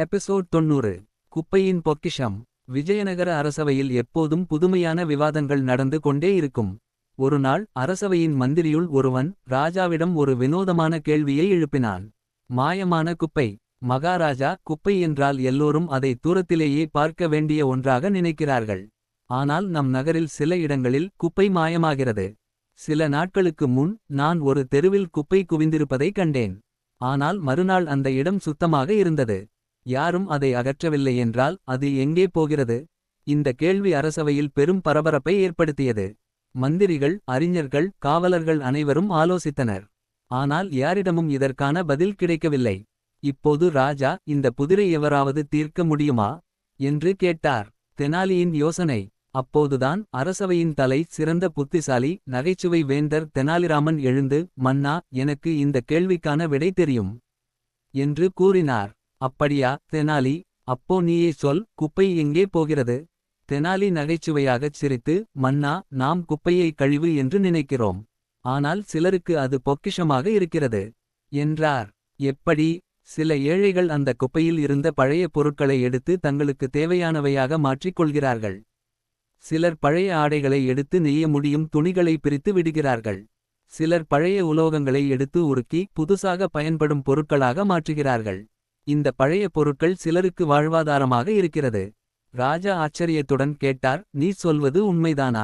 Episode 90. குப்பையின் பொக்கிஷம். விஜயநகர அரசவையில் எப்போதும் புதுமையான விவாதங்கள் நடந்து கொண்டே இருக்கும். ஒருநாள் அரசவையின் மந்திரியுள் ஒருவன் ராஜாவிடம் ஒரு வினோதமான கேள்வியை எழுப்பினான். மாயமான குப்பை. மகாராஜா, குப்பை என்றால் எல்லோரும் அதை தூரத்திலேயே பார்க்க வேண்டிய ஒன்றாக நினைக்கிறார்கள். ஆனால் நம் நகரில் சில இடங்களில் குப்பை மாயமாகிறது. சில நாட்களுக்கு முன் நான் ஒரு தெருவில் குப்பை குவிந்திருப்பதை கண்டேன். ஆனால் மறுநாள் அந்த இடம் சுத்தமாக இருந்தது. யாரும் அதை அகற்றவில்லை என்றால் அது எங்கே போகிறது? இந்த கேள்வி அரசவையில் பெரும் பரபரப்பை ஏற்படுத்தியது. மந்திரிகள், அறிஞர்கள், காவலர்கள் அனைவரும் ஆலோசித்தனர். ஆனால் யாரிடமும் இதற்கான பதில் கிடைக்கவில்லை. இப்போது ராஜா, இந்த புதிரை எவராவது தீர்க்க முடியுமா என்று கேட்டார். தெனாலியின் யோசனை. அப்போதுதான் அரசவையின் தலை சிறந்த புத்திசாலி, நகைச்சுவை வேந்தர் தெனாலிராமன் எழுந்து, மன்னா, எனக்கு இந்த கேள்விக்கான விடை தெரியும் என்று கூறினார். அப்படியா தெனாலி? அப்போ நீயே சொல், குப்பை எங்கே போகிறது? தெனாலி நகைச்சுவையாகச் சிரித்து, மன்னா, நாம் குப்பையை கழிவு என்று நினைக்கிறோம். ஆனால் சிலருக்கு அது பொக்கிஷமாக இருக்கிறது என்றார். எப்படி? சில ஏழைகள் அந்த குப்பையில் இருந்த பழைய பொருட்களை எடுத்து தங்களுக்கு தேவையானவையாக மாற்றிக் கொள்கிறார்கள். சிலர் பழைய ஆடைகளை எடுத்து நெய்ய முடியும் துணிகளை பிரித்து விடுகிறார்கள். சிலர் பழைய உலோகங்களை எடுத்து உருக்கி புதுசாக பயன்படும் பொருட்களாக மாற்றுகிறார்கள். இந்த பழைய பொருட்கள் சிலருக்கு வாழ்வாதாரமாக இருக்கிறது. ராஜா ஆச்சரியத்துடன் கேட்டார், நீ சொல்வது உண்மைதானா?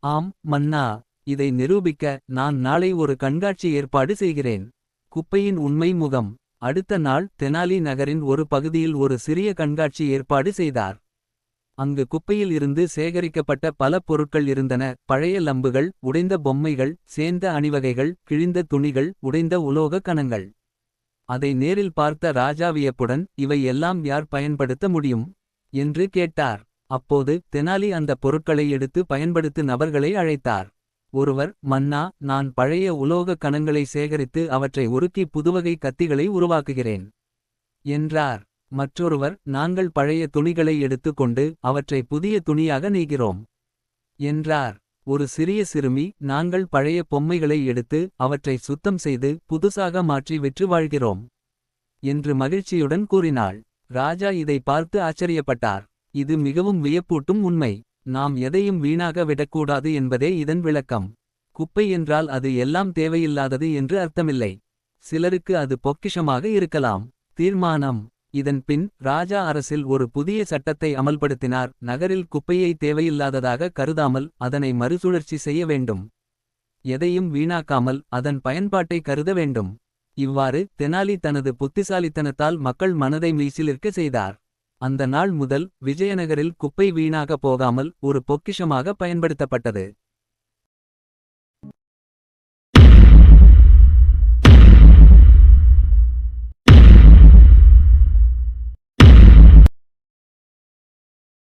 ஆம் மன்னா. இதை நிரூபிக்க நான் நாளை ஒரு கண்காட்சி ஏற்பாடு செய்கிறேன். குப்பையின் உண்மை முகம். அடுத்த நாள் தெனாலி நகரின் ஒரு பகுதியில் ஒரு சிறிய கண்காட்சி ஏற்பாடு செய்தார். அங்கு குப்பையில் இருந்து சேகரிக்கப்பட்ட பல பொருட்கள் இருந்தன. பழைய லம்புகள், உடைந்த பொம்மைகள், சேந்த அணிவகைகள், கிழிந்த துணிகள், உடைந்த உலோக கணங்கள். அதை நேரில் பார்த்த ராஜா வியப்புடன், இவை எல்லாம் யார் பயன்படுத்த முடியும் என்று கேட்டார். அப்போது தெனாலி அந்த பொருட்களை எடுத்து பயன்படுத்து நபர்களை அழைத்தார். ஒருவர், மன்னா, நான் பழைய உலோக கணங்களை சேகரித்து அவற்றை உருக்கி புதுவகை கத்திகளை உருவாக்குகிறேன் என்றார். மற்றொருவர், நாங்கள் பழைய துணிகளை எடுத்து கொண்டு அவற்றை புதிய துணியாக நெய்கிறோம் என்றார். ஒரு சிறிய சிறுமி, நாங்கள் பழைய பொம்மைகளை எடுத்து அவற்றை சுத்தம் செய்து புதுசாக மாற்றி விற்று வாழ்கிறோம் என்று மகிழ்ச்சியுடன் கூறினாள். ராஜா இதை பார்த்து ஆச்சரியப்பட்டார். இது மிகவும் வியப்பூட்டும் உண்மை. நாம் எதையும் வீணாக விடக்கூடாது என்பதே இதன் விளக்கம். குப்பை என்றால் அது எல்லாம் தேவையில்லாதது என்று அர்த்தமில்லை. சிலருக்கு அது பொக்கிஷமாக இருக்கலாம். தீர்மானம். இதன் பின் ராஜா அரசில் ஒரு புதிய சட்டத்தை அமல்படுத்தினார். நகரில் குப்பையை தேவையில்லாததாக கருதாமல் அதனை மறுசுழற்சி செய்ய வேண்டும். எதையும் வீணாக்காமல் அதன் பயன்பாட்டை கருத வேண்டும். இவ்வாறு தெனாலி தனது புத்திசாலித்தனத்தால் மக்கள் மனதை மெய்சிலிர்க்க செய்தார். அந்த நாள் முதல் விஜயநகரில் குப்பை வீணாக போகாமல் ஒரு பொக்கிஷமாக பயன்படுத்தப்பட்டது.